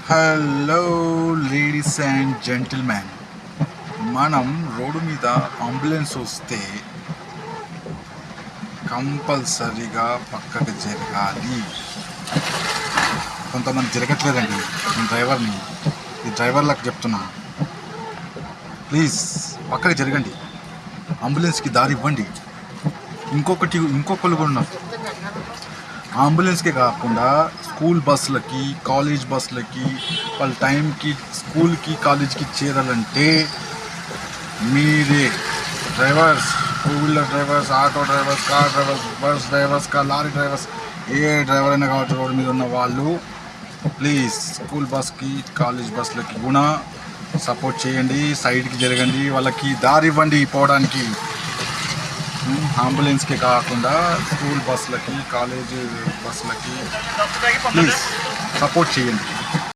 Hello ladies and gentlemen, మనం road మీద ambulance వస్తే కంపల్సరీగా పక్కకు జరగాలి. కొంతమంది జరగట్లేదండి. నేను డ్రైవర్ని, ఈ డ్రైవర్లకు చెప్తున్నా, ప్లీజ్ పక్కకు జరగండి, అంబులెన్స్కి దారి ఇవ్వండి. ఇంకొకళ్ళు కూడా ఉన్నారు. అంబులెన్స్కే కాకుండా స్కూల్ బస్సులకి, కాలేజ్ బస్సులకి, వాళ్ళ టైంకి స్కూల్కి కాలేజ్కి చేరాలంటే మీరే drivers, two wheeler drivers, auto drivers, car drivers, bus drivers, lorry drivers, ఏ డ్రైవర్ అయినా కావచ్చు, రోడ్డు మీద ఉన్న వాళ్ళు ప్లీజ్ స్కూల్ బస్కి, కాలేజ్ బస్సులకి కూడా సపోర్ట్ చేయండి. సైడ్కి జరగండి, వాళ్ళకి దారి ఇవ్వండి పోవడానికి. అంబులెన్స్కే కాకుండా స్కూల్ బస్సులకి, కాలేజ్ బస్సులకి ప్లీజ్ సపోర్ట్ చేయండి.